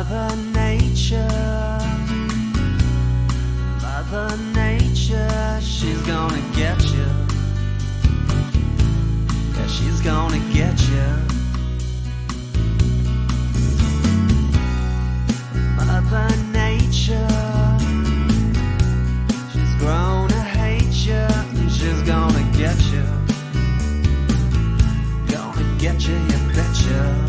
Mother Nature, she's gonna get you. Yeah, she's gonna get you. Mother Nature, she's grown to hate you, and she's gonna get you. Gonna get you, you betcha.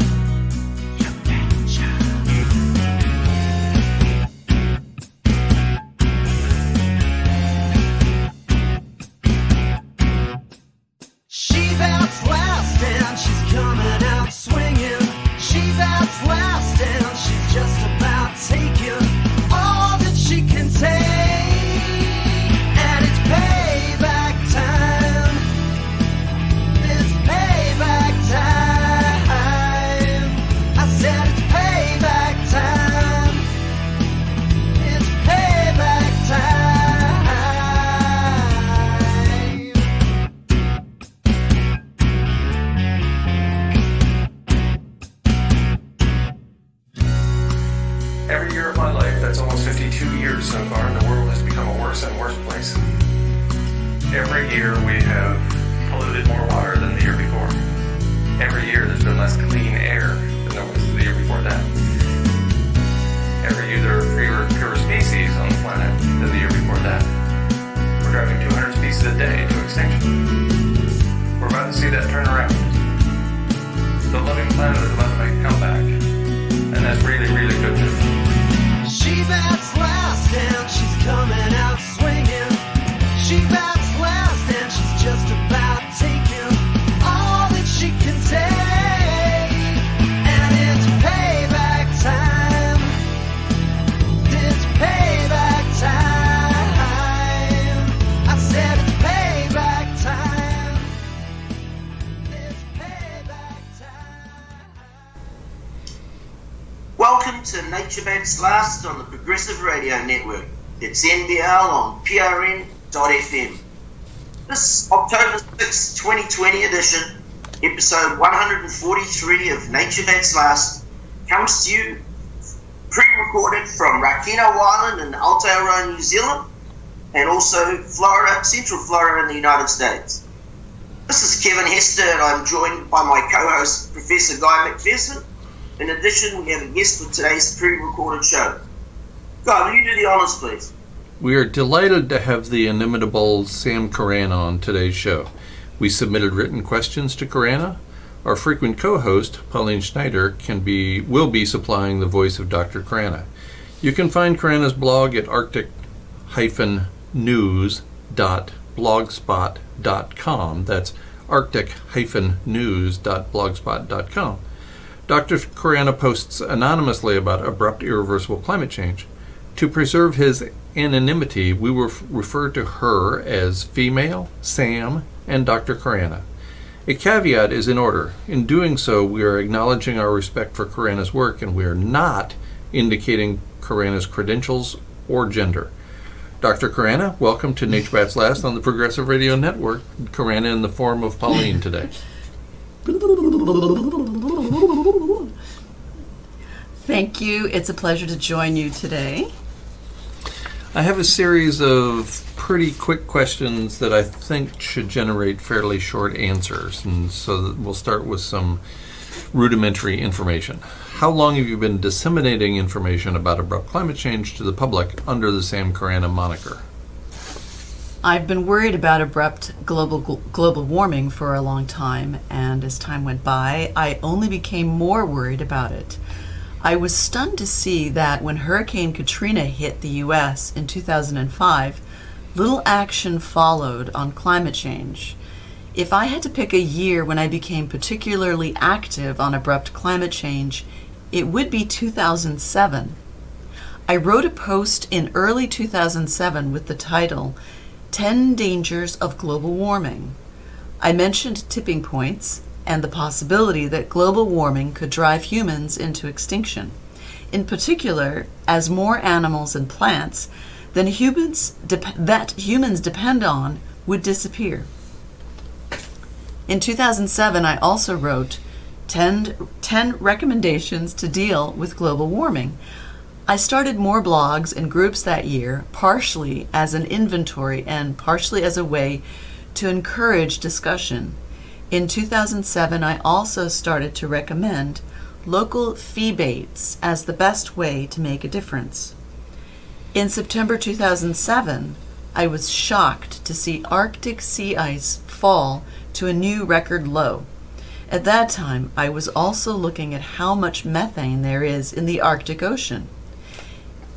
Every year we have polluted more water than the year before. Every year there's been less clean air than there was the year before that. Every year there are fewer species on the planet than the year before that. We're driving 200 species a day to extinction. We're about to see that turn around. The living planet is about to make a comeback. And that's really, really good news. She bats last and she's coming out swinging. She bats last and she's just about taking all that she can take. And it's payback time. It's payback time. I said it's payback time. It's payback time. Welcome to Nature Bats Last on the Progressive Radio Network. It's NBL on PRN.FM. This October 6, 2020 edition, episode 143 of Nature Bats Last, comes to you pre-recorded from Rakino Island in Aotearoa, New Zealand, and also Florida, Central Florida in the United States. This is Kevin Hester, and I'm joined by my co-host, Professor Guy McPherson. In addition, we have a guest for today's pre-recorded show. Guy, will you do the honors, please? We are delighted to have the inimitable Sam Karana on today's show. We submitted written questions to Karana. Our frequent co-host, Pauline Schneider, will be supplying the voice of Dr. Karana. You can find Karana's blog at arctic-news.blogspot.com. That's arctic-news.blogspot.com. Dr. Karana posts anonymously about abrupt, irreversible climate change. To preserve his anonymity, we will refer to her as female, Sam, and Dr. Karana. A caveat is in order. In doing so, we are acknowledging our respect for Karana's work, and we are not indicating Karana's credentials or gender. Dr. Karana, welcome to Nature Bats Last on the Progressive Radio Network. Karana in the form of Pauline today. Thank you. It's a pleasure to join you today. I have a series of pretty quick questions that I think should generate fairly short answers, and so we'll start with some rudimentary information. How long have you been disseminating information about abrupt climate change to the public under the Sam Karana moniker? I've been worried about abrupt global warming for a long time, and as time went by, I only became more worried about it. I was stunned to see that when Hurricane Katrina hit the U.S. in 2005, little action followed on climate change. If I had to pick a year when I became particularly active on abrupt climate change, it would be 2007. I wrote a post in early 2007 with the title, 10 Dangers of Global Warming. I mentioned tipping points and the possibility that global warming could drive humans into extinction. In particular, as more animals and plants that humans depend on would disappear. In 2007, I also wrote 10 10 recommendations to deal with global warming. I started more blogs and groups that year, partially as an inventory and partially as a way to encourage discussion. In 2007, I also started to recommend local feebates as the best way to make a difference. In September 2007, I was shocked to see Arctic sea ice fall to a new record low. At that time, I was also looking at how much methane there is in the Arctic Ocean.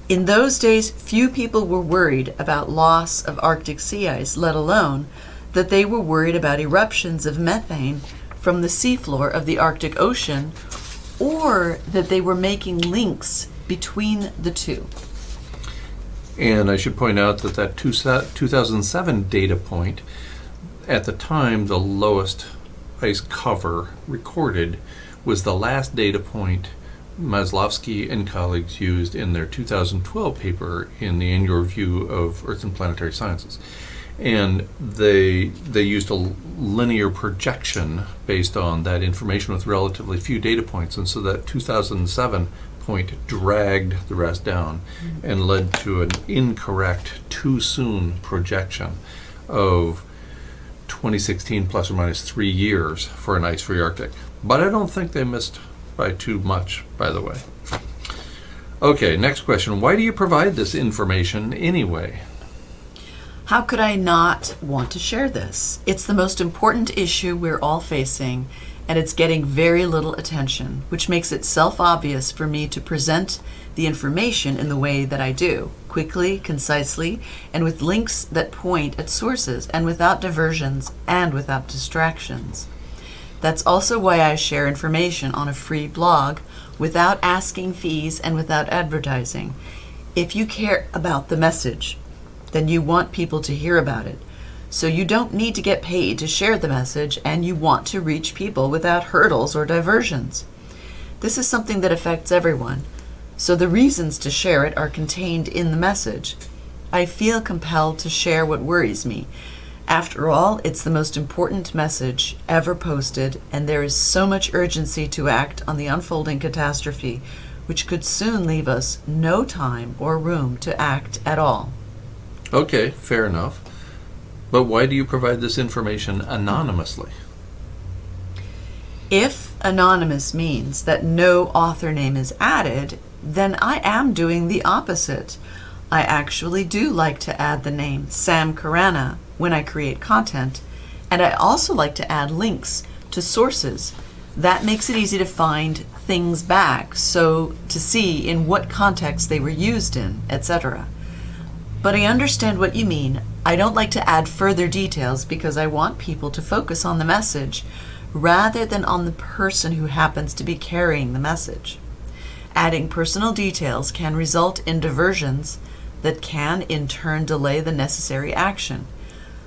In those days, few people were worried about loss of Arctic sea ice, let alone that they were worried about eruptions of methane from the seafloor of the Arctic Ocean, or that they were making links between the two. And I should point out that 2007 data point, at the time the lowest ice cover recorded, was the last data point Maslovsky and colleagues used in their 2012 paper in the Annual Review of Earth and Planetary Sciences. And they used a linear projection based on that information with relatively few data points, and so that 2007 point dragged the rest down and led to an incorrect, too soon projection of 2016 plus or minus 3 years for an ice-free Arctic. But I don't think they missed by too much, by the way. Okay, next question. Why do you provide this information anyway? How could I not want to share this? It's the most important issue we're all facing, and it's getting very little attention, which makes it self-obvious for me to present the information in the way that I do, quickly, concisely, and with links that point at sources, and without diversions and without distractions. That's also why I share information on a free blog without asking fees and without advertising. If you care about the message, then you want people to hear about it. So you don't need to get paid to share the message, and you want to reach people without hurdles or diversions. This is something that affects everyone, so the reasons to share it are contained in the message. I feel compelled to share what worries me. After all, it's the most important message ever posted, and there is so much urgency to act on the unfolding catastrophe, which could soon leave us no time or room to act at all. Okay, fair enough. But why do you provide this information anonymously? If anonymous means that no author name is added, then I am doing the opposite. I actually do like to add the name Sam Karana when I create content, and I also like to add links to sources. That makes it easy to find things back, so to see in what context they were used in, etc. But I understand what you mean. I don't like to add further details because I want people to focus on the message rather than on the person who happens to be carrying the message. Adding personal details can result in diversions that can in turn delay the necessary action.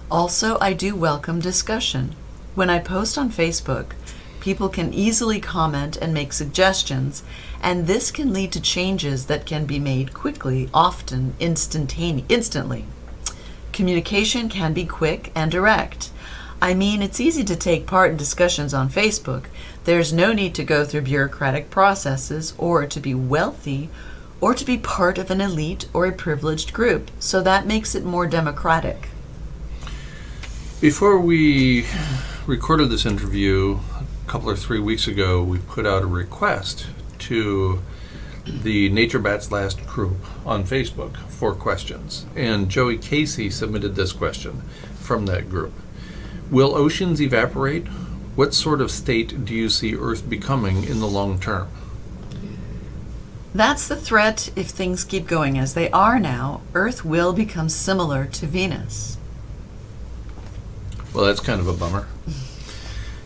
Also, I do welcome discussion. When I post on Facebook, people can easily comment and make suggestions, and this can lead to changes that can be made quickly, often instantly. Communication can be quick and direct. I mean, it's easy to take part in discussions on Facebook. There's no need to go through bureaucratic processes or to be wealthy or to be part of an elite or a privileged group, so that makes it more democratic. Before we recorded this interview a couple or 3 weeks ago, we put out a request to the Nature Bats Last group on Facebook for questions. And Joey Casey submitted this question from that group. Will oceans evaporate? What sort of state do you see Earth becoming in the long term? That's the threat if things keep going as they are now. Earth will become similar to Venus. Well, that's kind of a bummer.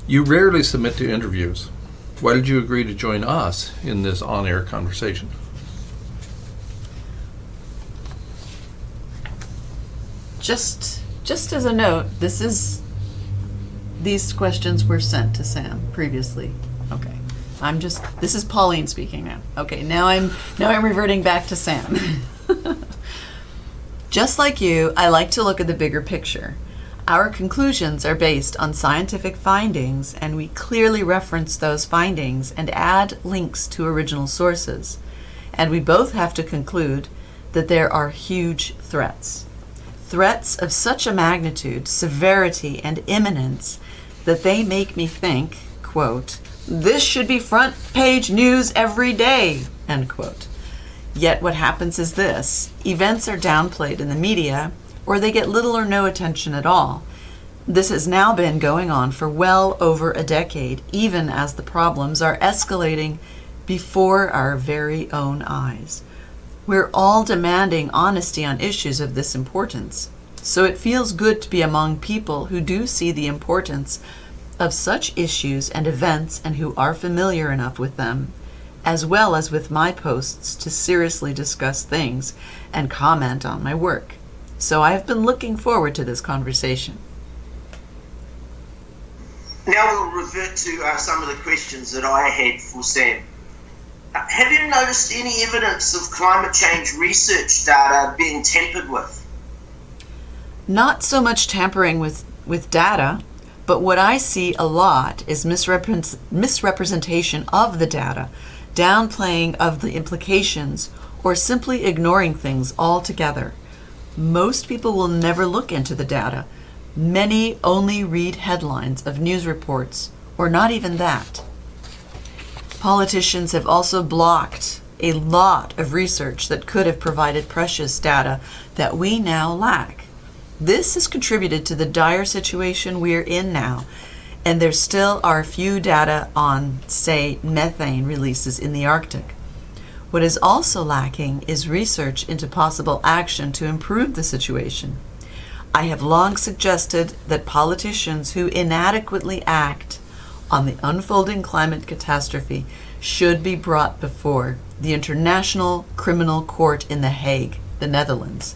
You rarely submit to interviews. Why did you agree to join us in this on-air conversation? Just as a note, these questions were sent to Sam previously. Okay. This is Pauline speaking now. Okay, now I'm reverting back to Sam. Just like you, I like to look at the bigger picture. Our conclusions are based on scientific findings, and we clearly reference those findings and add links to original sources. And we both have to conclude that there are huge threats. Threats of such a magnitude, severity, and imminence that they make me think, quote, "This should be front page news every day," end quote. Yet what happens is this: events are downplayed in the media, or they get little or no attention at all. This has now been going on for well over a decade, even as the problems are escalating before our very own eyes. We're all demanding honesty on issues of this importance, so it feels good to be among people who do see the importance of such issues and events and who are familiar enough with them, as well as with my posts, to seriously discuss things and comment on my work. So I've been looking forward to this conversation. Now we'll revert to some of the questions that I had for Sam. Have you noticed any evidence of climate change research data being tampered with? Not so much tampering with data, but what I see a lot is misrepresentation of the data, downplaying of the implications, or simply ignoring things altogether. Most people will never look into the data. Many only read headlines of news reports, or not even that. Politicians have also blocked a lot of research that could have provided precious data that we now lack. This has contributed to the dire situation we're in now, and there still are few data on, say, methane releases in the Arctic. What is also lacking is research into possible action to improve the situation. I have long suggested that politicians who inadequately act on the unfolding climate catastrophe should be brought before the International Criminal Court in The Hague, the Netherlands.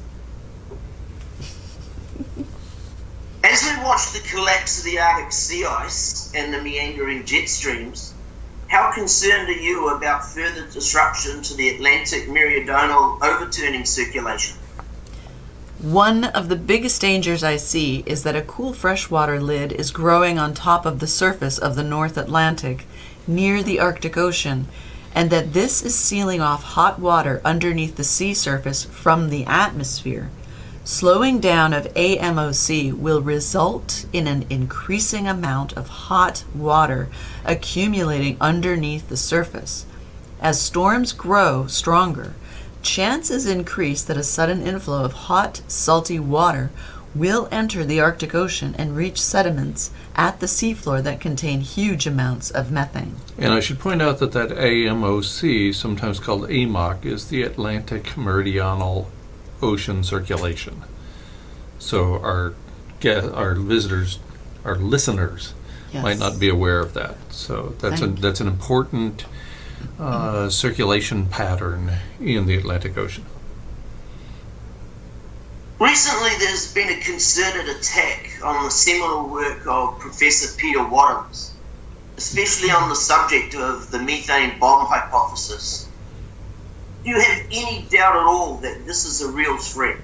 As we watch the collapse of the Arctic sea ice and the meandering jet streams, how concerned are you about further disruption to the Atlantic meridional overturning circulation? One of the biggest dangers I see is that a cool freshwater lid is growing on top of the surface of the North Atlantic near the Arctic Ocean, and that this is sealing off hot water underneath the sea surface from the atmosphere. Slowing down of AMOC will result in an increasing amount of hot water accumulating underneath the surface. As storms grow stronger, chances increase that a sudden inflow of hot, salty water will enter the Arctic Ocean and reach sediments at the seafloor that contain huge amounts of methane. And I should point out that AMOC, sometimes called AMOC, is the Atlantic Meridional Ocean Circulation. So our visitors, our listeners, Yes. might not be aware of that. So that's an important circulation pattern in the Atlantic Ocean. Recently, there's been a concerted attack on the seminal work of Professor Peter Wadhams, especially on the subject of the methane bomb hypothesis. Do you have any doubt at all that this is a real threat?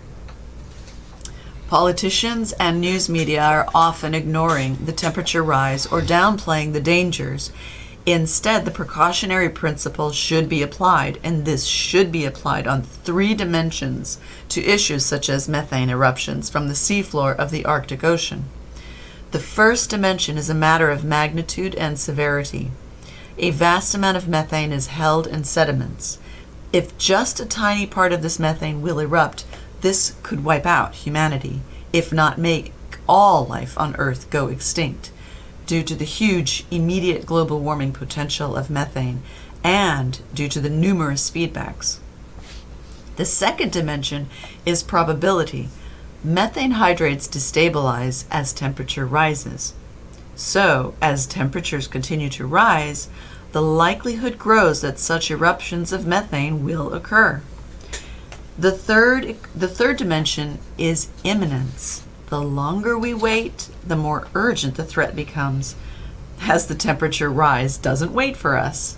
Politicians and news media are often ignoring the temperature rise or downplaying the dangers. Instead, the precautionary principle should be applied, and this should be applied on 3 dimensions to issues such as methane eruptions from the seafloor of the Arctic Ocean. The first dimension is a matter of magnitude and severity. A vast amount of methane is held in sediments. If just a tiny part of this methane will erupt, this could wipe out humanity, if not make all life on Earth go extinct, due to the huge immediate global warming potential of methane and due to the numerous feedbacks. The second dimension is probability. Methane hydrates destabilize as temperature rises. So, as temperatures continue to rise, the likelihood grows that such eruptions of methane will occur. The third dimension is imminence. The longer we wait, the more urgent the threat becomes, as the temperature rise doesn't wait for us.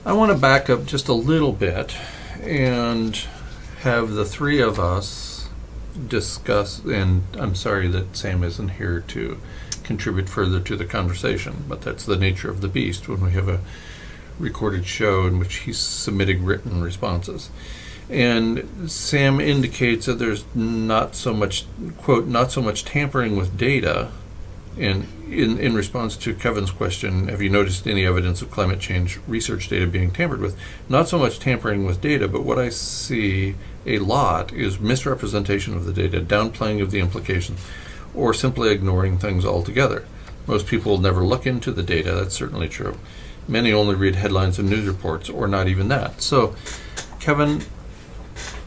I want to back up just a little bit and have the 3 of us discuss, and I'm sorry that Sam isn't here to contribute further to the conversation, but that's the nature of the beast when we have a recorded show in which he's submitting written responses. And Sam indicates that there's not so much, quote, not so much tampering with data. And in response to Kevin's question, have you noticed any evidence of climate change research data being tampered with? Not so much tampering with data, but what I see a lot is misrepresentation of the data, downplaying of the implications, or simply ignoring things altogether. Most people will never look into the data, that's certainly true. Many only read headlines and news reports, or not even that. So, Kevin,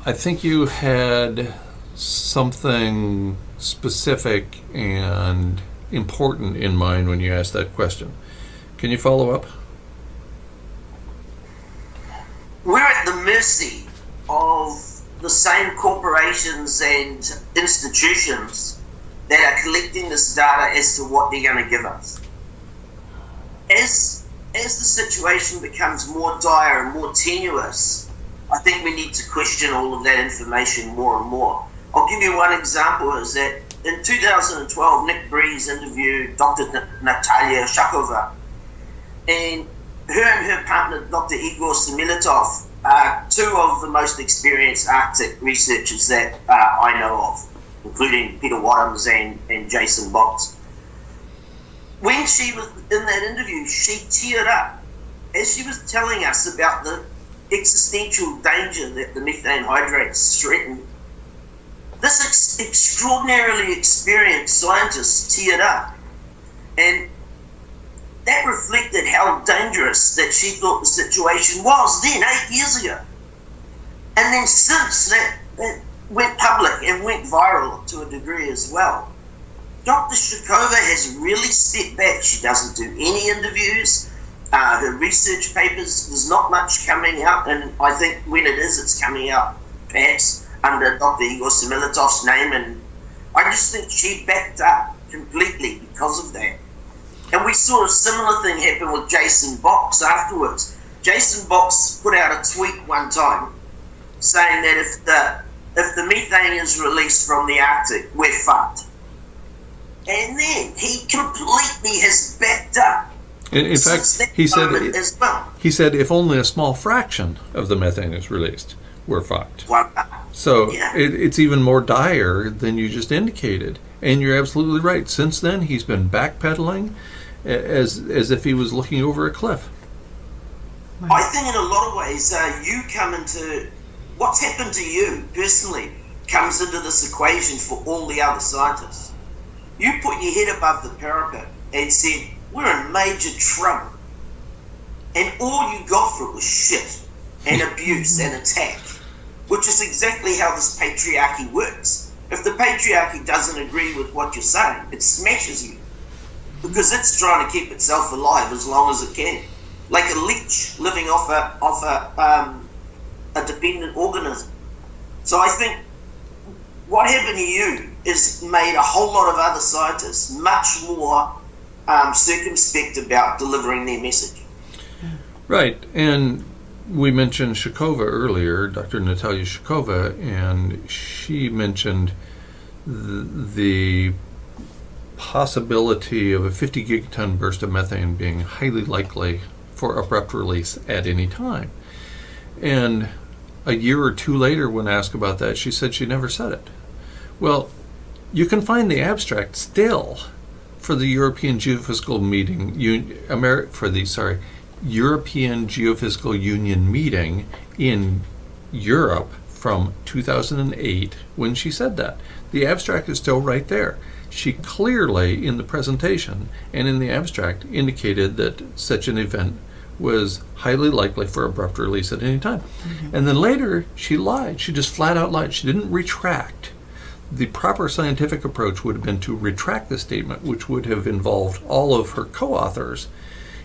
I think you had something specific and important in mind when you asked that question. Can you follow up? We're at the mercy of the same corporations and institutions that are collecting this data as to what they're going to give us. As the situation becomes more dire and more tenuous, I think we need to question all of that information more and more. I'll give you one example, is that in 2012, Nick Breeze interviewed Dr. Natalia Shakova, and her partner, Dr. Igor Semiletov, are two of the most experienced Arctic researchers that I know of, including Peter Wadhams and Jason Box. When she was in that interview, she teared up as she was telling us about the existential danger that the methane hydrates threaten. This extraordinarily experienced scientist teared up, and that reflected how dangerous that she thought the situation was then, 8 years ago. And then since that went public and went viral to a degree as well. Dr. Shakova has really stepped back. She doesn't do any interviews. Her research papers, there's not much coming out, and I think when it is, it's coming out perhaps under Dr. Igor Semiletov's name, and I just think she backed up completely because of that. And we saw a similar thing happen with Jason Box afterwards. Jason Box put out a tweet one time saying that if the methane is released from the Arctic, we're fucked. And then he completely has backed up. In fact, he said as well. He said if only a small fraction of the methane is released, we're fucked. So Yeah. it's even more dire than you just indicated. And you're absolutely right. Since then, he's been backpedaling as if he was looking over a cliff. I think in a lot of ways, you come into what's happened to you personally comes into this equation for all the other scientists. You put your head above the parapet and said, we're in major trouble. And all you got for it was shit and abuse and attack, which is exactly how this patriarchy works. If the patriarchy doesn't agree with what you're saying, it smashes you because it's trying to keep itself alive as long as it can, like a leech living off a dependent organism. So I think what happened to you is made a whole lot of other scientists much more circumspect about delivering their message. Right, and we mentioned Shakova earlier, Dr. Natalia Shakova, and she mentioned the possibility of a 50 gigaton burst of methane being highly likely for abrupt release at any time. And a year or two later, when asked about that, she said she never said it. Well, you can find the abstract still for the European Geophysical European Geophysical Union meeting in Europe from 2008 when she said that. The abstract is still right there. She clearly, in the presentation and in the abstract, indicated that such an event was highly likely for abrupt release at any time. Mm-hmm. And then later, she lied. She just flat out lied. She didn't retract. The proper scientific approach would have been to retract the statement, which would have involved all of her co-authors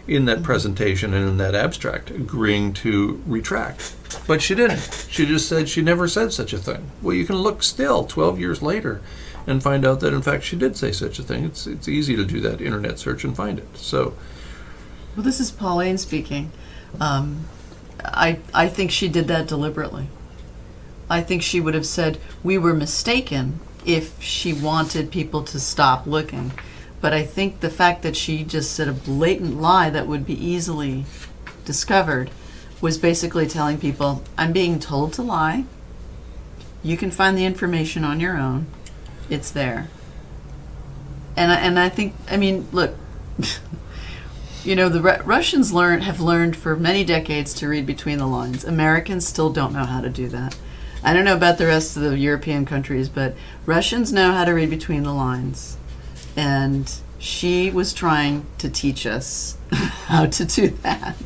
in that presentation and in that abstract agreeing to retract. But she didn't. She just said she never said such a thing. Well, you can look still 12 years later and find out that in fact she did say such a thing. It's easy to do that internet search and find it. So, well, this is Pauline speaking. I think she did that deliberately. I think she would have said, we were mistaken, if she wanted people to stop looking. But I think the fact that she just said a blatant lie that would be easily discovered was basically telling people, I'm being told to lie. You can find the information on your own. It's there. And I think, I mean, look, you know, the Russians have learned for many decades to read between the lines. Americans still don't know how to do that. I don't know about the rest of the European countries, but Russians know how to read between the lines. And she was trying to teach us how to do that.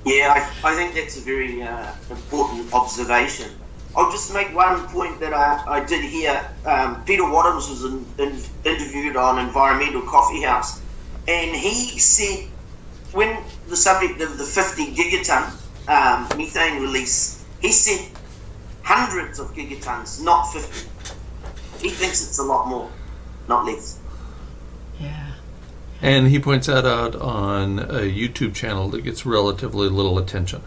Yeah, I think that's a very important observation. I'll just make one point that I did hear. Peter Wadhams was interviewed on Environmental Coffee House, and he said when the subject of the 50 gigaton methane release, he said hundreds of gigatons, not 50. He thinks it's a lot more, not less. Yeah. And he points that out on a YouTube channel that gets relatively little attention.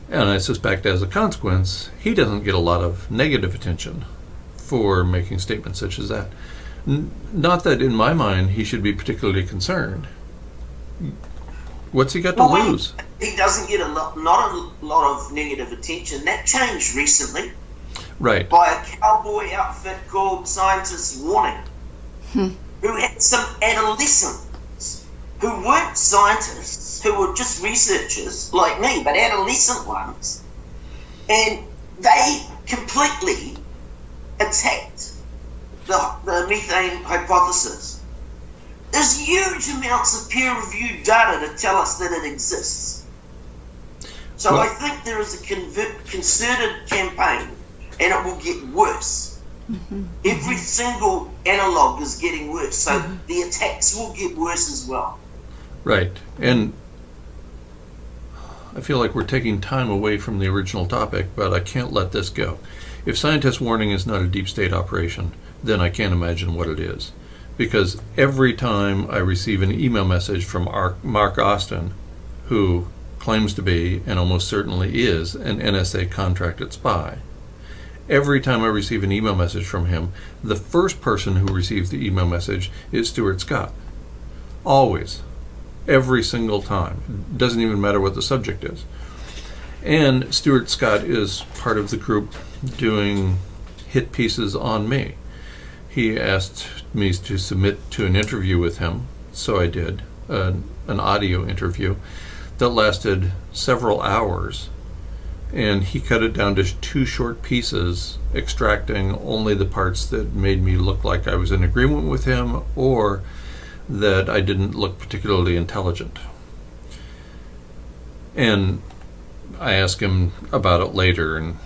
And I suspect as a consequence, he doesn't get a lot of negative attention for making statements such as that. Not that in my mind he should be particularly concerned. What's he got to lose? He doesn't get not a lot of negative attention. That changed recently. Right. By a cowboy outfit called Scientists Warning, who had some adolescents who weren't scientists, who were just researchers like me, but adolescent ones, and they completely attacked the methane hypothesis. There's huge amounts of peer-reviewed data to tell us that it exists. So I think there is a concerted campaign, and it will get worse. Every single analog is getting worse, so the attacks will get worse as well. Right. And I feel like we're taking time away from the original topic, but I can't let this go. If Scientist Warning is not a deep state operation, then I can't imagine what it is. Because every time I receive an email message from Mark Austin, who claims to be, and almost certainly is, an NSA contracted spy, every time I receive an email message from him, the first person who receives the email message is Stuart Scott. Always. Every single time. It doesn't even matter what the subject is. And Stuart Scott is part of the group doing hit pieces on me. He asked me to submit to an interview with him, so I did, an audio interview that lasted several hours. And he cut it down to 2 short pieces, extracting only the parts that made me look like I was in agreement with him or that I didn't look particularly intelligent. And I asked him about it later, and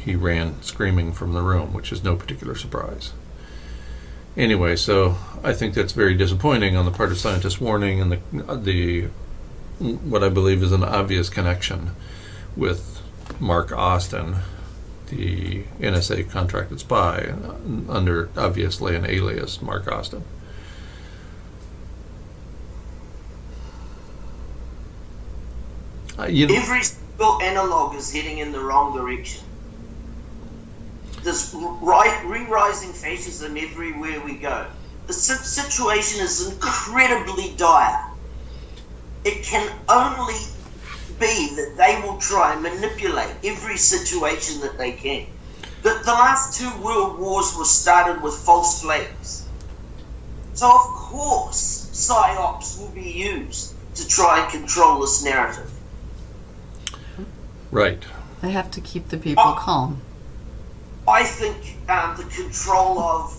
he ran screaming from the room, which is no particular surprise. Anyway, so I think that's very disappointing on the part of Scientist Warning and the what I believe is an obvious connection with Mark Austin, the NSA contracted spy, under obviously an alias, Mark Austin. Every single analog is heading in the wrong direction. There's re-rising fascism everywhere we go. The situation is incredibly dire. It can only be that they will try and manipulate every situation that they can. The last 2 world wars were started with false flags. So of course PSYOPs will be used to try and control this narrative. Right. They have to keep the people calm. I think the control of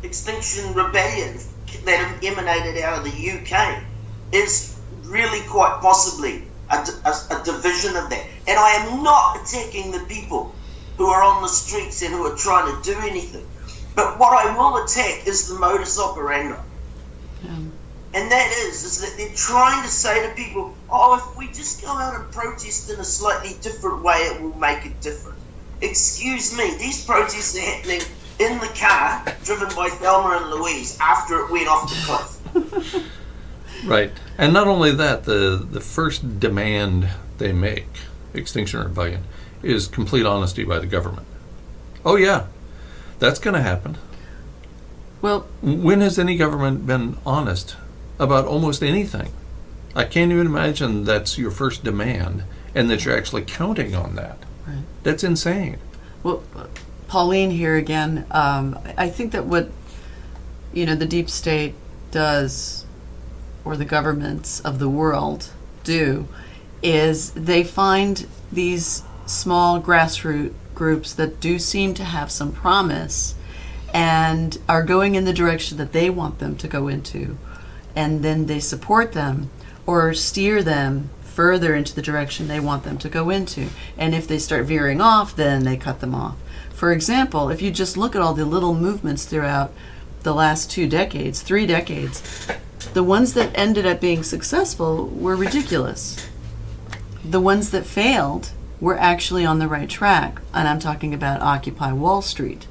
Extinction Rebellion that emanated out of the UK is really quite possibly a division of that. And I am not attacking the people who are on the streets and who are trying to do anything. But what I will attack is the modus operandi. Yeah. And that is that they're trying to say to people, oh, if we just go out and protest in a slightly different way, it will make it different. Excuse me, these protests are happening in the car driven by Thelma and Louise after it went off the cliff. Right. And not only that, the first demand they make, Extinction Rebellion, is complete honesty by the government. Oh yeah, that's going to happen. Well, When has any government been honest about almost anything? I can't even imagine that's your first demand and that you're actually counting on that. right. That's insane. Well, Pauline here again. I think that what the deep state does, or the governments of the world do, is they find these small grassroots groups that do seem to have some promise and are going in the direction that they want them to go into, and then they support them or steer them further into the direction they want them to go into. And if they start veering off, then they cut them off. For example, if you just look at all the little movements throughout the last 2 decades, 3 decades, the ones that ended up being successful were ridiculous. The ones that failed were actually on the right track, and I'm talking about Occupy Wall Street.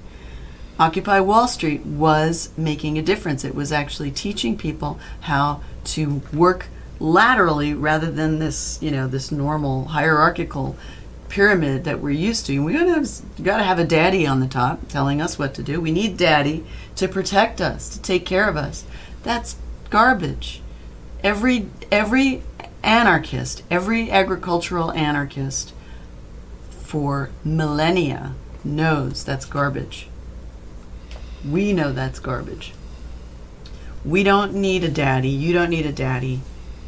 Occupy Wall Street was making a difference. It was actually teaching people how to work laterally rather than this, this normal hierarchical pyramid that we're used to. We gotta have a daddy on the top telling us what to do. We need daddy to protect us, to take care of us. That's garbage. Every anarchist, every agricultural anarchist for millennia knows that's garbage. We know that's garbage. We don't need a daddy. You don't need a daddy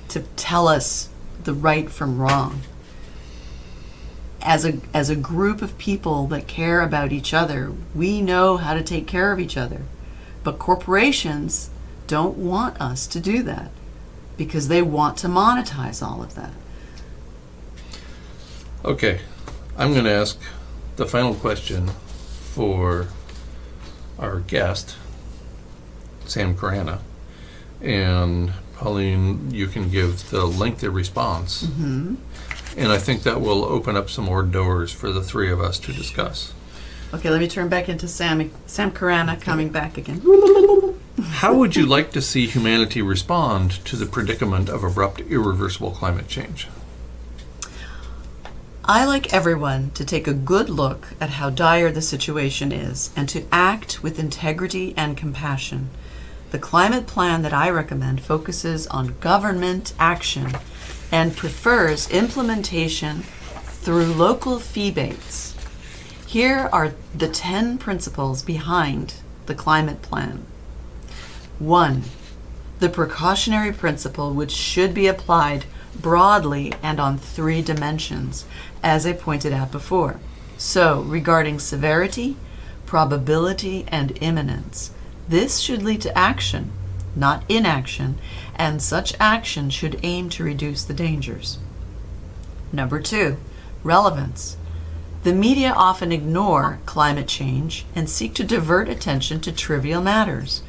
to tell us the right from wrong. As a group of people that care about each other, we know how to take care of each other. But corporations don't want us to do that because they want to monetize all of that. Okay, I'm going to ask the final question for our guest, Sam Karana. And Pauline, you can give the lengthy response. Mm-hmm. And I think that will open up some more doors for the three of us to discuss. Okay, let me turn back into Sam Karana coming back again. How would you like to see humanity respond to the predicament of abrupt, irreversible climate change? I like everyone to take a good look at how dire the situation is and to act with integrity and compassion. The climate plan that I recommend focuses on government action and prefers implementation through local feebates. Here are the 10 principles behind the climate plan. 1. The precautionary principle, which should be applied broadly and on 3 dimensions, as I pointed out before. So, regarding severity, probability, and imminence, this should lead to action, not inaction, and such action should aim to reduce the dangers. Number 2, relevance. The media often ignore climate change and seek to divert attention to trivial matters.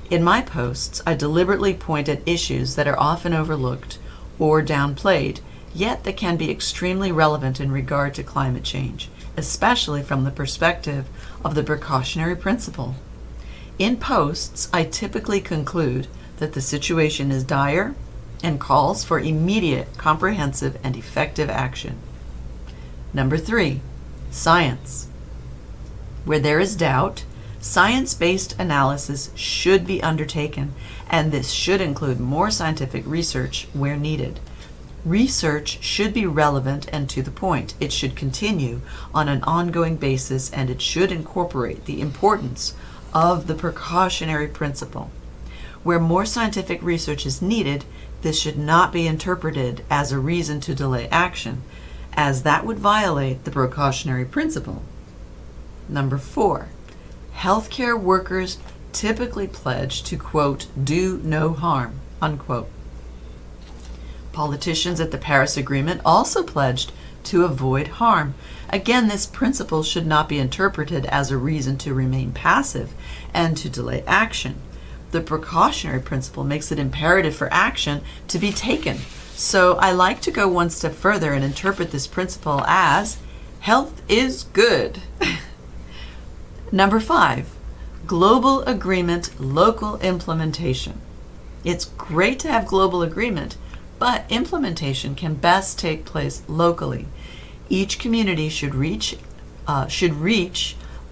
In my posts, I deliberately point at issues that are often overlooked or downplayed, yet that can be extremely relevant in regard to climate change, especially from the perspective of the precautionary principle. In posts, I typically conclude that the situation is dire and calls for immediate, comprehensive, and effective action. Number 3, science. Where there is doubt, science-based analysis should be undertaken, and this should include more scientific research where needed. Research should be relevant and to the point. It should continue on an ongoing basis, and it should incorporate the importance of the precautionary principle. Where more scientific research is needed, this should not be interpreted as a reason to delay action, as that would violate the precautionary principle. Number 4, healthcare workers typically pledge to, quote, do no harm, unquote. Politicians at the Paris Agreement also pledged to avoid harm. Again, this principle should not be interpreted as a reason to remain passive and to delay action. The precautionary principle makes it imperative for action to be taken. So I like to go one step further and interpret this principle as health is good. Number 5, global agreement, local implementation. It's great to have global agreement, but implementation can best take place locally. Each community should reach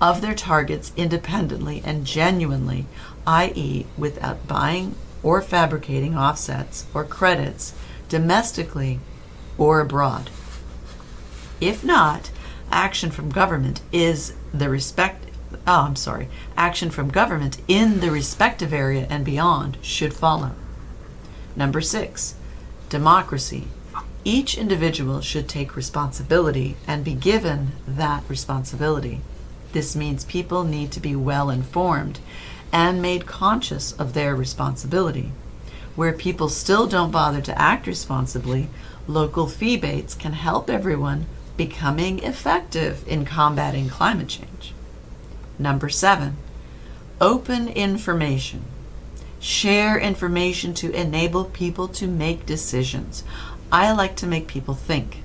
of their targets independently and genuinely, i.e., without buying or fabricating offsets or credits domestically or abroad. If not, action from government action from government in the respective area and beyond should follow. Number 6, democracy. Each individual should take responsibility and be given that responsibility. This means people need to be well informed and made conscious of their responsibility. Where people still don't bother to act responsibly, local fee-baits can help everyone becoming effective in combating climate change. Number 7, open information. Share information to enable people to make decisions. I like to make people think.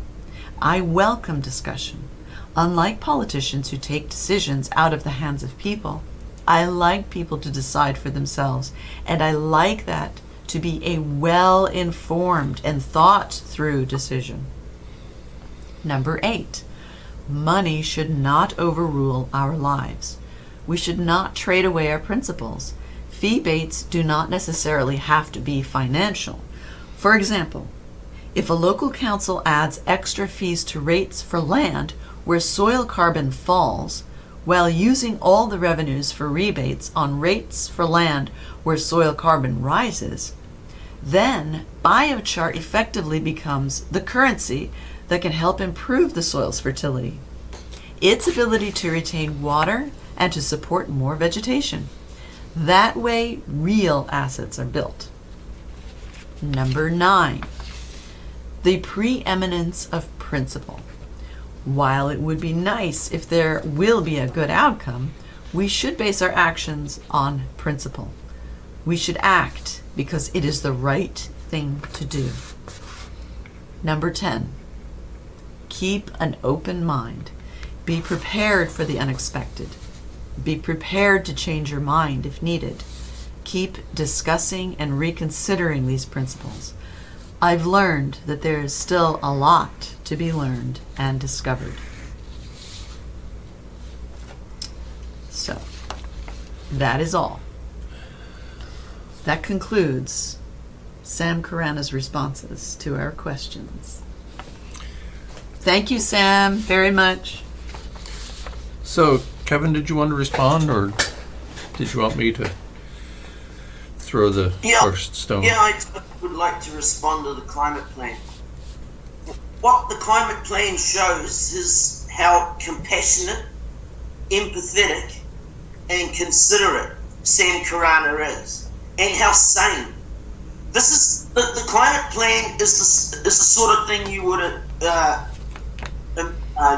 I welcome discussion. Unlike politicians who take decisions out of the hands of people, I like people to decide for themselves, and I like that to be a well-informed and thought-through decision. Number 8, money should not overrule our lives. We should not trade away our principles. Fee-baits do not necessarily have to be financial. For example, if a local council adds extra fees to rates for land where soil carbon falls, while using all the revenues for rebates on rates for land where soil carbon rises, then biochar effectively becomes the currency that can help improve the soil's fertility, its ability to retain water, and to support more vegetation. That way, real assets are built. Number 9, the preeminence of principle. While it would be nice if there will be a good outcome, we should base our actions on principle. We should act because it is the right thing to do. Number 10, keep an open mind. Be prepared for the unexpected. Be prepared to change your mind if needed. Keep discussing and reconsidering these principles. I've learned that there is still a lot to be learned and discovered. So, that is all. That concludes Sam Karana's responses to our questions. Thank you, Sam, very much. So, Kevin, did you want to respond, or did you want me to throw the first stone? Yeah, I would like to respond to the climate plan. What the climate plan shows is how compassionate, empathetic, and considerate Sam Karana is, and how sane. This is the climate plan is the sort of thing you would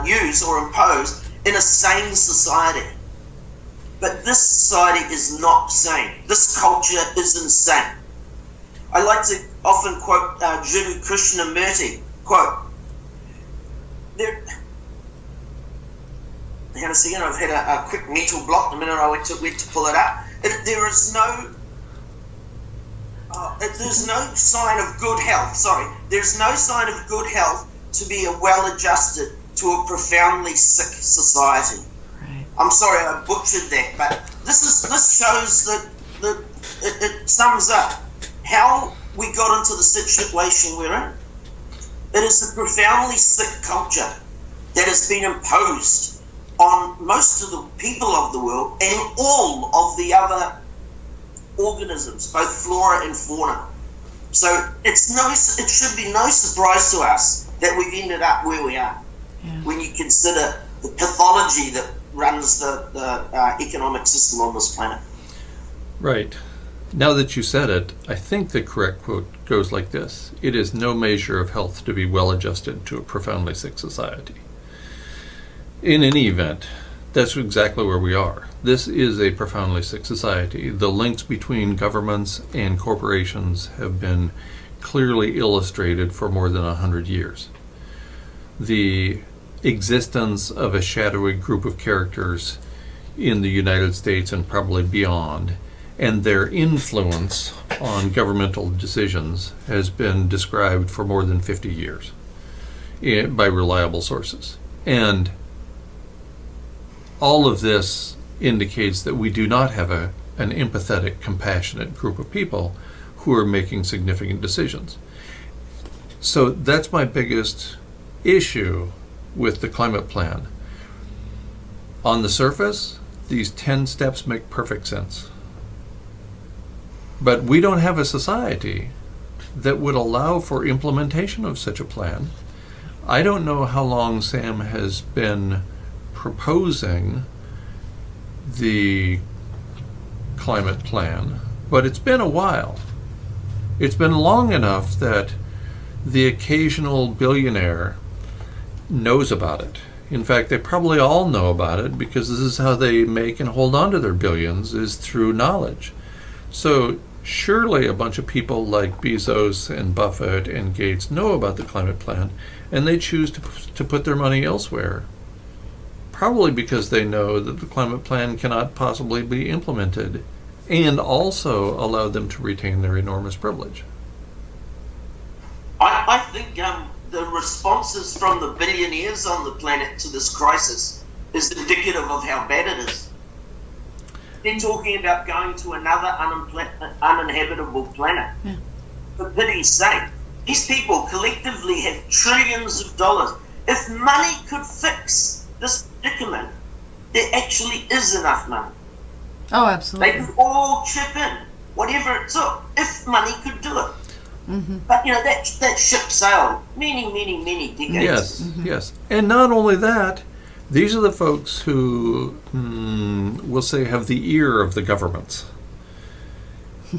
use or impose in a sane society. But this society is not sane. This culture is insane. I like to often quote Jiddu Krishnamurti, quote, hang on a second, I've had a quick mental block the minute I went to pull it up. There's no sign of good health, there's no sign of good health to be a well-adjusted to a profoundly sick society. Right. I'm sorry I butchered that, but this shows that it sums up how we got into the situation we're in. It is a profoundly sick culture that has been imposed on most of the people of the world and all of the other organisms, both flora and fauna. So it should be no surprise to us that we've ended up where we are. Yeah. When you consider the pathology that runs the economic system on this planet. Right. Now that you said it, I think the correct quote goes like this: "It is no measure of health to be well adjusted to a profoundly sick society." In any event, that's exactly where we are. This is a profoundly sick society. The links between governments and corporations have been clearly illustrated for more than 100 years. The existence of a shadowy group of characters in the United States and probably beyond, and their influence on governmental decisions, has been described for more than 50 years. by reliable sources. And all of this indicates that we do not have an empathetic, compassionate group of people who are making significant decisions. So that's my biggest issue with the climate plan. On the surface, these 10 steps make perfect sense. But we don't have a society that would allow for implementation of such a plan. I don't know how long Sam has been proposing the climate plan, but it's been a while. It's been long enough that the occasional billionaire knows about it. In fact, they probably all know about it because this is how they make and hold on to their billions, is through knowledge. So surely a bunch of people like Bezos and Buffett and Gates know about the climate plan, and they choose to put their money elsewhere. Probably because they know that the climate plan cannot possibly be implemented, and also allow them to retain their enormous privilege. I think the responses from the billionaires on the planet to this crisis is indicative of how bad it is. They're talking about going to another uninhabitable planet. Yeah. For pity's sake, these people collectively have trillions of dollars. If money could fix this predicament, there actually is enough money. Oh, They absolutely. could all chip in, whatever it took, if money could do it. Mm-hmm. But that ship sailed many decades. Yes, yes. And not only that, these are the folks who, we'll say, have the ear of the governments.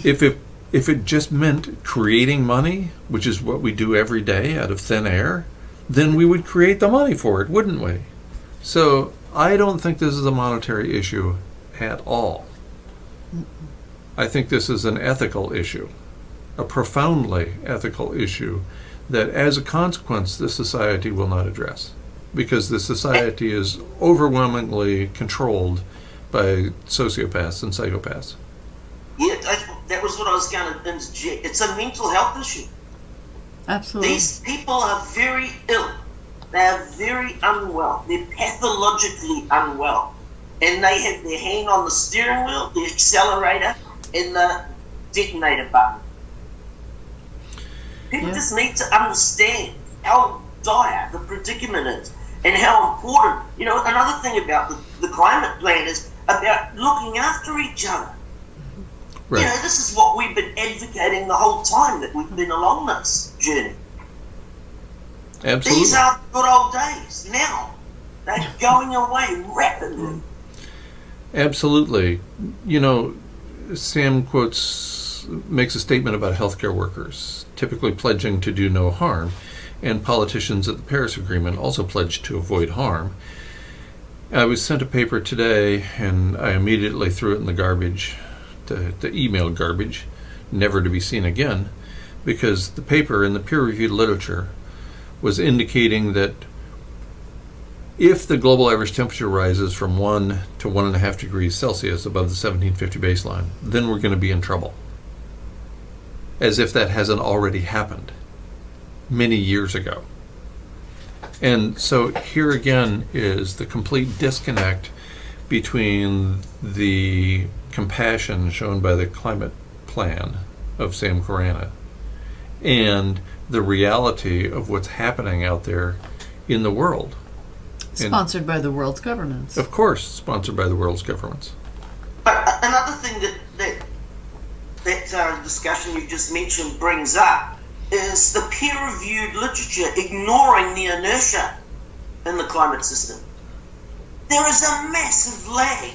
If it just meant creating money, which is what we do every day out of thin air, then we would create the money for it, wouldn't we? So I don't think this is a monetary issue at all. I think this is an ethical issue, a profoundly ethical issue that as a consequence the society will not address, because the society is overwhelmingly controlled by sociopaths and psychopaths. Yeah, that was what I was going to interject. It's a mental health issue. Absolutely. These people are very ill. They are very unwell. They're pathologically unwell. And they have their hand on the steering wheel, the accelerator, and the detonator button. People just need to understand how dire the predicament is and how important. Another thing about the climate plan is about looking after each other. Right. This is what we've been advocating the whole time that we've been along this journey. Absolutely. These are good old days. Now, they're going away rapidly. Absolutely. Sam makes a statement about healthcare workers typically pledging to do no harm, and politicians at the Paris Agreement also pledged to avoid harm. I was sent a paper today, and I immediately threw it in the garbage, the email garbage, never to be seen again, because the paper in the peer-reviewed literature was indicating that if the global average temperature rises from 1 to 1.5 degrees Celsius above the 1750 baseline, then we're going to be in trouble. As if that hasn't already happened many years ago. And so here again is the complete disconnect between the compassion shown by the climate plan of Sam Karana and the reality of what's happening out there in the world. Sponsored by the world's governments. Of course, sponsored by the world's governments. But another thing that discussion you just mentioned brings up is the peer-reviewed literature ignoring the inertia in the climate system. There is a massive lag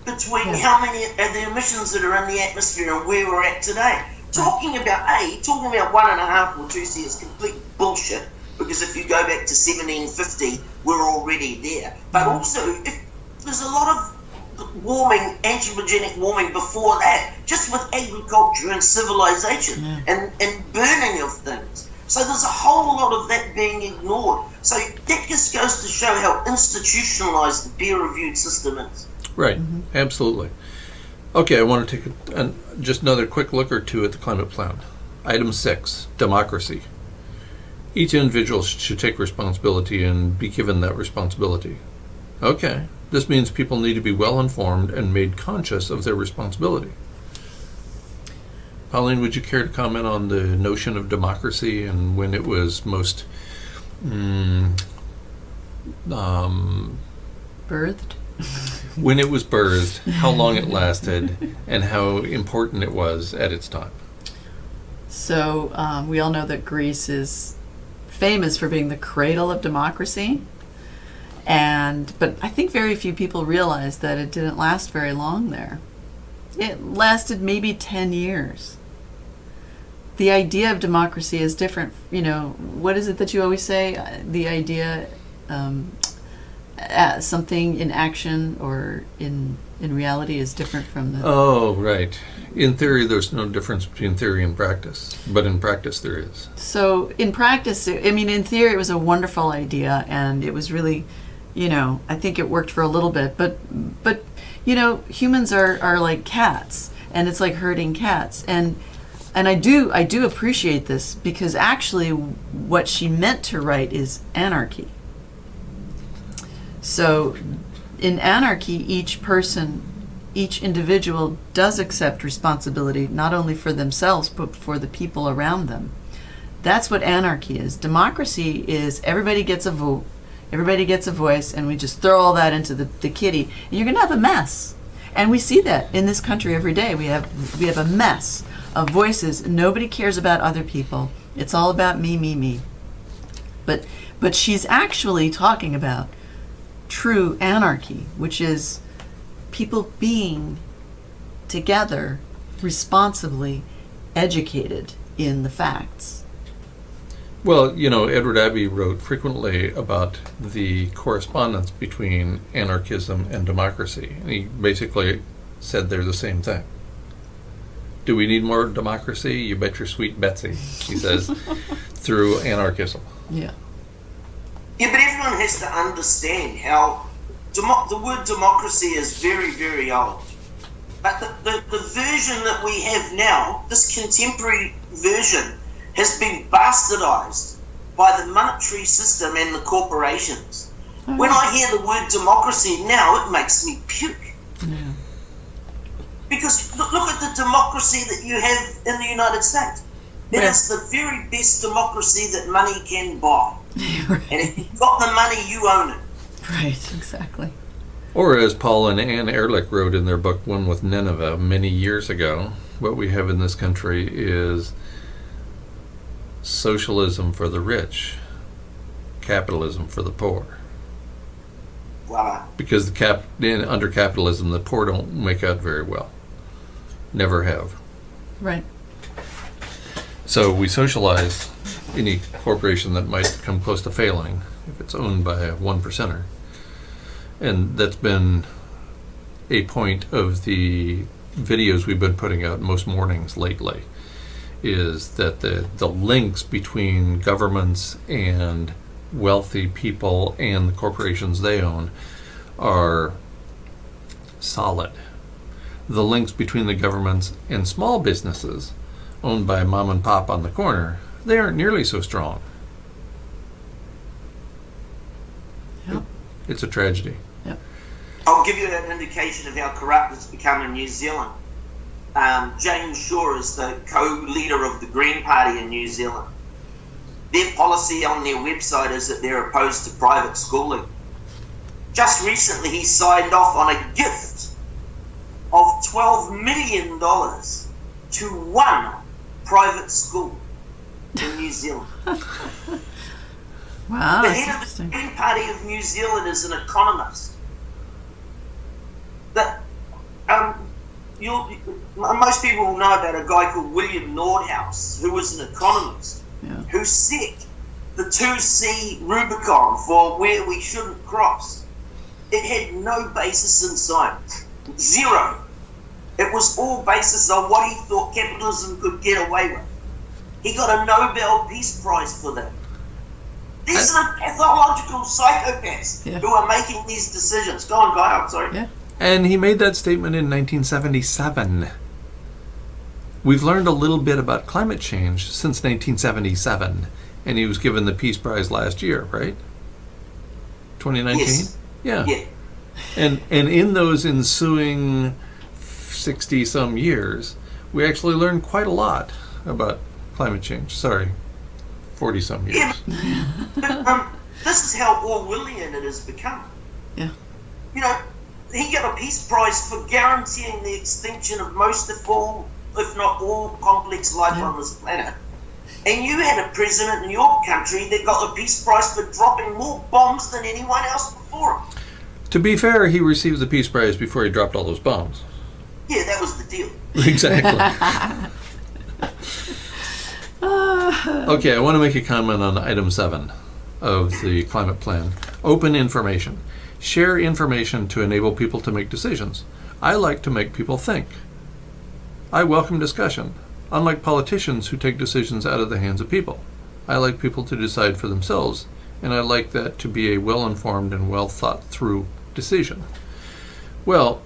between how many of the emissions that are in the atmosphere and where we're at today. Talking about 1.5 or 2 C is complete bullshit, because if you go back to 1750, we're already there. But also, if there's a lot of anthropogenic warming before that, just with agriculture and civilization and burning of things. So there's a whole lot of that being ignored. So that just goes to show how institutionalized the peer-reviewed system is. Right, absolutely. Okay, I want to take just another quick look or two at the climate plan. Item 6, democracy. Each individual should take responsibility and be given that responsibility. Okay, this means people need to be well informed and made conscious of their responsibility. Pauline, would you care to comment on the notion of democracy and when it was most Birthed? when it was birthed, how long it lasted, and how important it was at its time? So we all know that Greece is famous for being the cradle of democracy, but I think very few people realize that it didn't last very long there. It lasted maybe 10 years. The idea of democracy is different. What is it that you always say? The idea, something in action or in reality is different from the... Oh, right. In theory, there's no difference between theory and practice, but in practice there is. So in practice, in theory, it was a wonderful idea, and it was really, I think it worked for a little bit, but humans are like cats, and it's like herding cats, and I do appreciate this, because actually what she meant to write is anarchy. So in anarchy, each individual does accept responsibility, not only for themselves, but for the people around them. That's what anarchy is. Democracy is everybody gets a vote, everybody gets a voice, and we just throw all that into the kitty. And you're going to have a mess. And we see that in this country every day. We have a mess of voices. Nobody cares about other people. It's all about me, me, me. But she's actually talking about true anarchy, which is people being together, responsibly educated in the facts. Well, Edward Abbey wrote frequently about the correspondence between anarchism and democracy. And he basically said they're the same thing. Do we need more democracy? You bet your sweet Betsy, he says, through anarchism. Yeah. Yeah, but everyone has to understand how the word democracy is very, very old. But the version that we have now, this contemporary version, has been bastardized by the monetary system and the corporations. When I hear the word democracy now, it makes me puke. Yeah. Because look at the democracy that you have in the United States. It is the very best democracy that money can buy. Right. And if you've got the money, you own it. Right, exactly. Or as Paul and Anne Ehrlich wrote in their book, One with Nineveh, many years ago, what we have in this country is socialism for the rich, capitalism for the poor. Voila. Because under capitalism, the poor don't make out very well. Never have. Right. So we socialize any corporation that might come close to failing if it's owned by a one percenter. And that's been a point of the videos we've been putting out most mornings lately, is that the links between governments and wealthy people and the corporations they own are solid. The links between the governments and small businesses owned by mom and pop on the corner, they aren't nearly so strong. Yep. It's a tragedy. Yep. I'll give you an indication of how corrupt it's become in New Zealand. James Shaw is the co-leader of the Green Party in New Zealand. Their policy on their website is that they're opposed to private schooling. Just recently he signed off on a gift of $12 million to one private school in New Zealand. Wow, The that's head of the interesting. Green Party of New Zealand is an economist. That most people will know about a guy called William Nordhaus, who was an economist, Yeah. who set the 2C Rubicon for where we shouldn't cross. It had no basis in science. Zero. It was all basis on what he thought capitalism could get away with. He got a Nobel Peace Prize for that. These are the pathological psychopaths Yeah. who are making these decisions. Go on, Guy, I'm sorry. Yeah. And he made that statement in 1977. We've learned a little bit about climate change since 1977, And he was given the Peace Prize last year, right? 2019? Yes. Yeah. Yeah. And in those ensuing 60-some years, we actually learned quite a lot about climate change. Sorry, 40-some years. Yeah, but this is how Orwellian it has become. Yeah. You know, he got a Peace Prize for guaranteeing the extinction of most of all, if not all, complex life on this planet. And you had a president in your country that got a Peace Prize for dropping more bombs than anyone else before him. To be fair, he received the Peace Prize before he dropped all those bombs. Yeah, that was the deal. Exactly. Okay, I want to make a comment on item 7 of the climate plan. Open information. Share information to enable people to make decisions. I like to make people think. I welcome discussion. Unlike politicians who take decisions out of the hands of people, I like people to decide for themselves, and I like that to be a well-informed and well-thought-through decision. Well,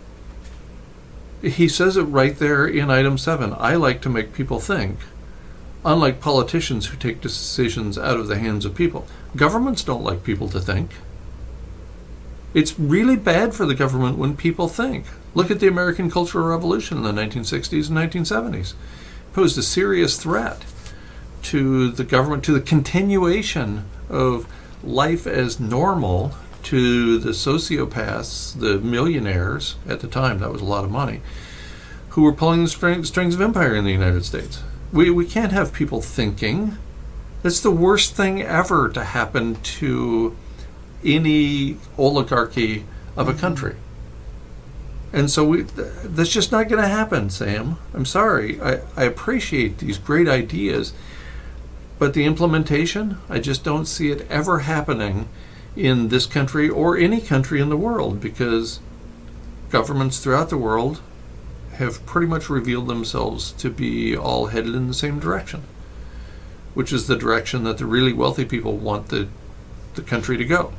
he says it right there in item 7. I like to make people think. Unlike politicians who take decisions out of the hands of people. Governments don't like people to think. It's really bad for the government when people think. Look at the American Cultural Revolution in the 1960s and 1970s. It posed a serious threat to the government, to the continuation of life as normal, to the sociopaths, the millionaires at the time, that was a lot of money, who were pulling the strings of empire in the United States. We can't have people thinking. That's the worst thing ever to happen to any oligarchy of a country. And so that's just not going to happen, Sam. I'm sorry. I appreciate these great ideas, but the implementation, I just don't see it ever happening in this country or any country in the world, because governments throughout the world have pretty much revealed themselves to be all headed in the same direction, which is the direction that the really wealthy people want the country to go.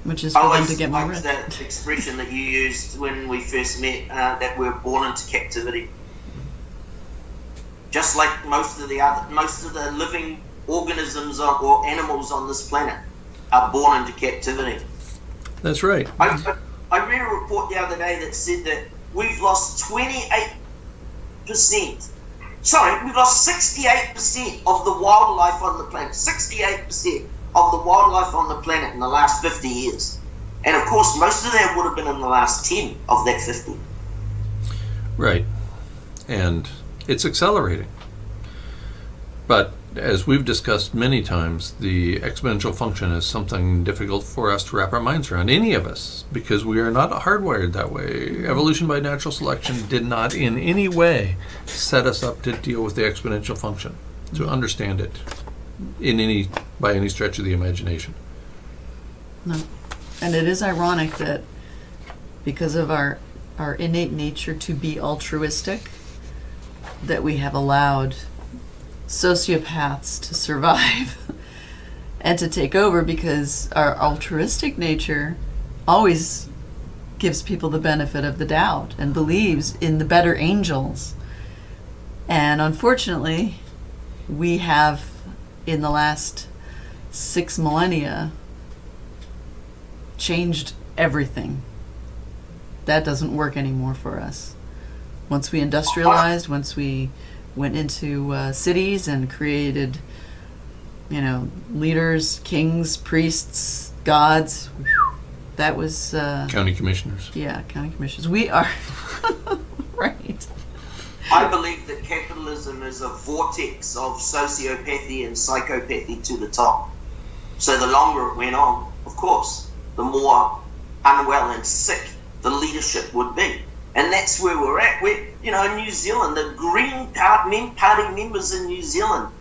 Which is for them to get more I rich. that expression that you used when we first met, that we're born into captivity. Just like most of the living organisms or animals on this planet are born into captivity. That's right. I read a report the other day that said that we've lost 28%. Sorry, we've lost 68% of the wildlife on the planet. 68% of the wildlife on the planet in the last 50 years. And of course, most of that would have been in the last 10 of that 50. Right. And it's accelerating. But as we've discussed many times, the exponential function is something difficult for us to wrap our minds around, any of us, because we are not hardwired that way. Evolution by natural selection did not in any way set us up to deal with the exponential function, to understand it by any stretch of the imagination. No. And it is ironic that because of our innate nature to be altruistic, that we have allowed sociopaths to survive and to take over, because our altruistic nature always gives people the benefit of the doubt and believes in the better angels. And unfortunately, we have, in the last 6 millennia, changed everything. That doesn't work anymore for us. Once we industrialized, once we went into cities and created, leaders, kings, priests, gods. That was County commissioners. Yeah, county commissioners. We are right. I believe that capitalism is a vortex of sociopathy and psychopathy to the top. So the longer it went on, of course, the more unwell and sick the leadership would be. And that's where we're at. In New Zealand, the Green Party members in New Zealand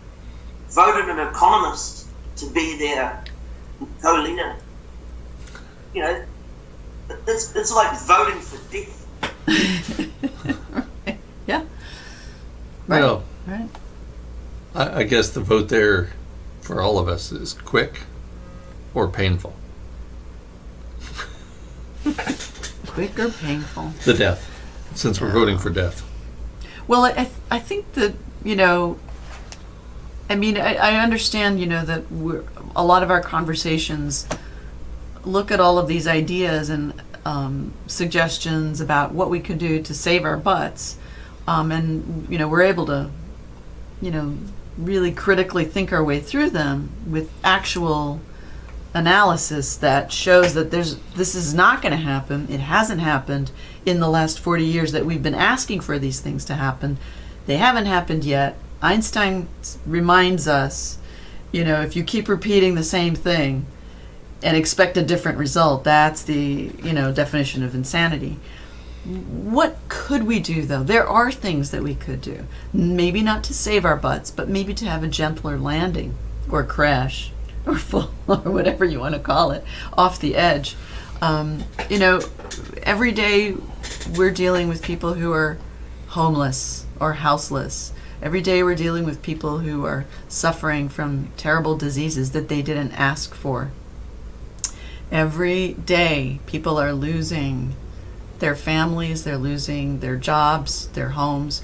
voted an economist to be their co-leader. It's like voting for death. Yeah. Right. Well, right. I guess the vote there for all of us is quick or painful. Quick or painful? The death, since we're voting for death. Well, I think that, I mean, I understand, that a lot of our conversations look at all of these ideas and suggestions about what we could do to save our butts, and we're able to, really critically think our way through them with actual analysis that shows that this is not going to happen. It hasn't happened in the last 40 years that we've been asking for these things to happen. They haven't happened yet. Einstein reminds us, if you keep repeating the same thing and expect a different result, that's the, definition of insanity. What could we do, though? There are things that we could do. Maybe not to save our butts, but maybe to have a gentler landing or crash or fall or whatever you want to call it off the edge. Every day we're dealing with people who are homeless or houseless. Every day we're dealing with people who are suffering from terrible diseases that they didn't ask for. Every day people are losing their families, they're losing their jobs, their homes.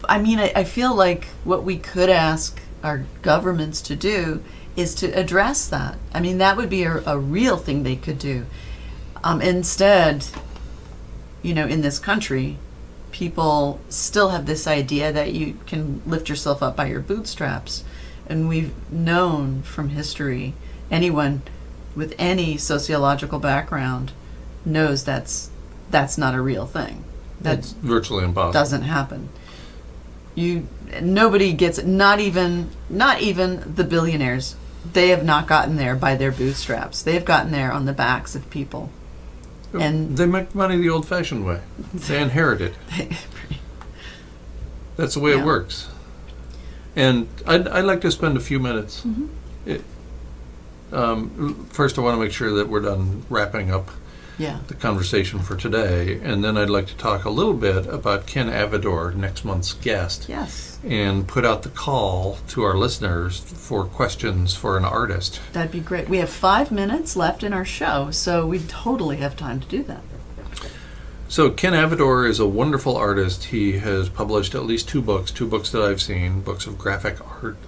I mean, I feel like what we could ask our governments to do is to address that. I mean, that would be a real thing they could do. Instead, in this country, people still have this idea that you can lift yourself up by your bootstraps. And we've known from history, anyone with any sociological background knows that's not a real thing. That's virtually impossible. Doesn't happen. Nobody gets it. Not even the billionaires. They have not gotten there by their bootstraps. They have gotten there on the backs of people. And they make money the old-fashioned way. They inherit it. That's the way it works. And I'd like to spend a few minutes. First, I want to make sure that we're done wrapping up the conversation for today, and then I'd like to talk a little bit about Ken Avador, next month's guest. Yes. And put out the call to our listeners for questions for an artist. That'd be great. We have 5 minutes left in our show, so we totally have time to do that. So Ken Avador is a wonderful artist. He has published at least two books that I've seen, books of graphic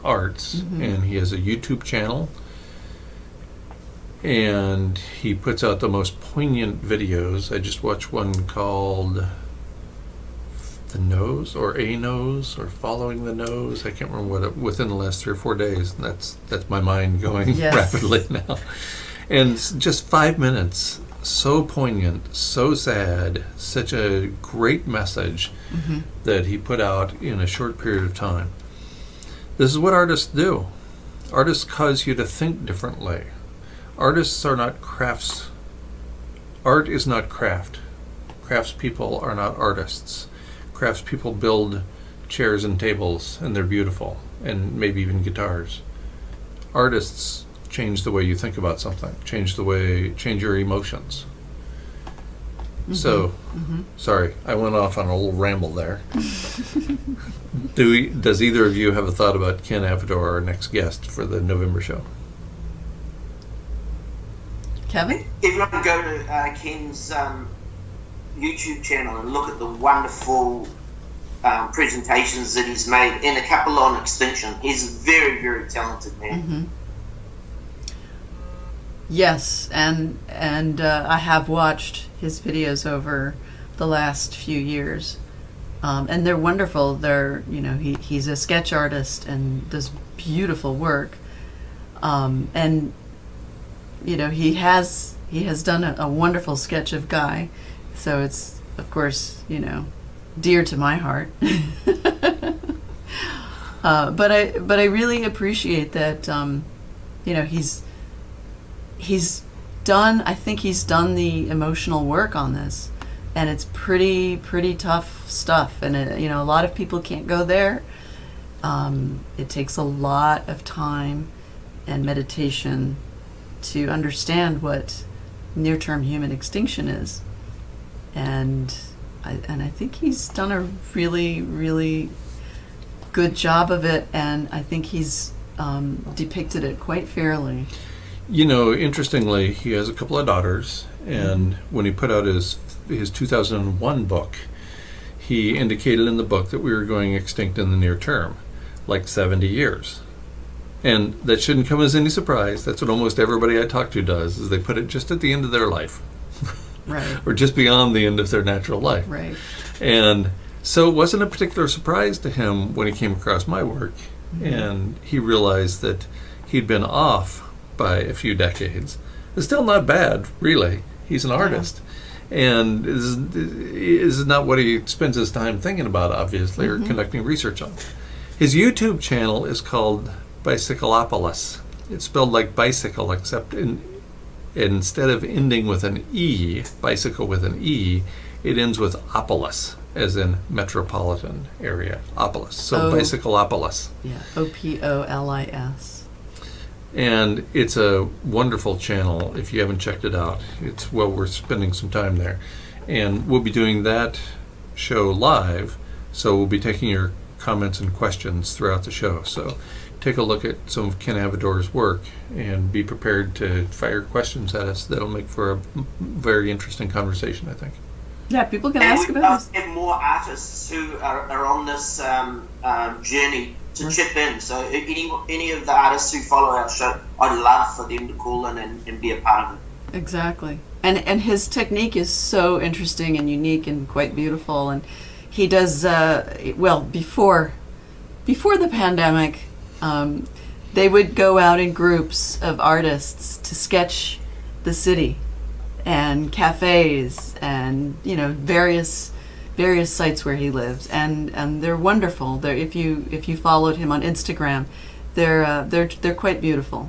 arts, and he has a YouTube channel. And he puts out the most poignant videos. I just watched one called The Nose or A Nose or Following the Nose. I can't remember within the last 3 or 4 days. And that's my mind going rapidly now. And just 5 minutes, so poignant, so sad, such a great message that he put out in a short period of time. This is what artists do. Artists cause you to think differently. Artists are not crafts. Art is not craft. Craftspeople are not artists. Craftspeople build chairs and tables, and they're beautiful, and maybe even guitars. Artists change the way you think about something, change your emotions. So, sorry, I went off on a little ramble there. Does either of you have a thought about Ken Avador, our next guest for the November show? Kevin? Everyone can go to Ken's YouTube channel and look at the wonderful presentations that he's made, and a couple on extinction. He's a very, very talented man. Yes, and I have watched his videos over the last few years, and they're wonderful. They're he's a sketch artist and does beautiful work, and he has done a wonderful sketch of Guy, so it's of course dear to my heart. But I really appreciate that he's done. I think he's done the emotional work on this, and it's pretty tough stuff. And a lot of people can't go there. It takes a lot of time and meditation to understand what near-term human extinction is, and I think he's done a really, really good job of it, and I think he's depicted it quite fairly. Interestingly, he has a couple of daughters, and when he put out his 2001 book, he indicated in the book that we were going extinct in the near term. like 70 years. And that shouldn't come as any surprise. That's what almost everybody I talk to does, is they put it just at the end of their life. Right. Or just beyond the end of their natural life. Right. And so it wasn't a particular surprise to him when he came across my work, and he realized that he'd been off by a few decades. It's still not bad, really. He's an artist. And this is not what he spends his time thinking about, obviously, or conducting research on. His YouTube channel is called Bicycleopolis. It's spelled like bicycle, except instead of ending with an E, bicycle with an E, it ends with opolis, as in metropolitan area, opolis. So Bicycleopolis. Yeah, Opolis. And it's a wonderful channel if you haven't checked it out. It's well worth spending some time there. And we'll be doing that show live, so we'll be taking your comments and questions throughout the show. So take a look at some of Ken Avador's work and be prepared to fire questions at us. That'll make for a very interesting conversation, I think. Yeah, people can ask about this. We have more artists who are on this journey to chip in. So any of the artists who follow our show, I'd love for them to call in and be a part of it. Exactly. And his technique is so interesting and unique and quite beautiful. And he does, before the pandemic, they would go out in groups of artists to sketch the city and cafes and, various sites where he lives, and they're wonderful. If you followed him on Instagram, they're quite beautiful.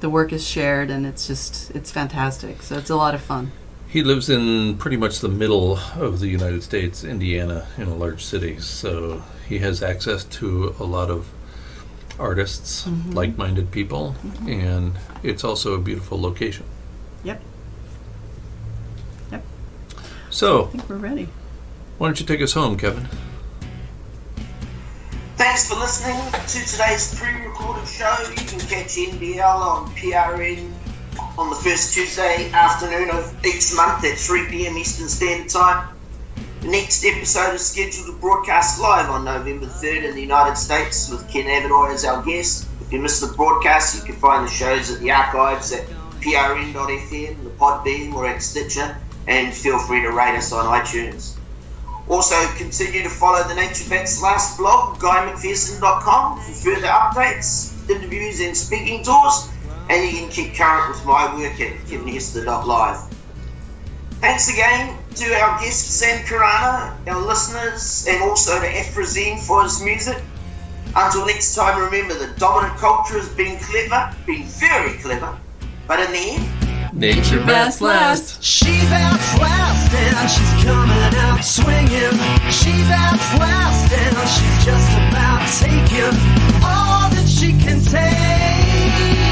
The work is shared, and it's fantastic. So it's a lot of fun. He lives in pretty much the middle of the United States, Indiana, in a large city. So he has access to a lot of artists, like-minded people, and it's also a beautiful location. Yep. So I think we're ready. Why don't you take us home, Kevin? Thanks for listening to today's pre-recorded show. You can catch NBL on PRN on the first Tuesday afternoon of each month at 3 p.m. Eastern Standard Time. The next episode is scheduled to broadcast live on November 3rd in the United States with Ken Avador as our guest. If you missed the broadcast, you can find the shows at the archives at prn.fm, the Podbean, or at Stitcher, and feel free to rate us on iTunes. Also, continue to follow the Nature Vets Last blog, guymcpherson.com, for further updates, interviews, and speaking tours. And you can keep current with my work at kevinhester.live. Thanks again to our guest Sam Karana, our listeners, and also to Afrazine for his music. Until next time, remember the dominant culture has been clever, been very clever, but in the end, Nature bats last. She bats last and she's coming out swinging. She bats last and she's just about taking all that she can take.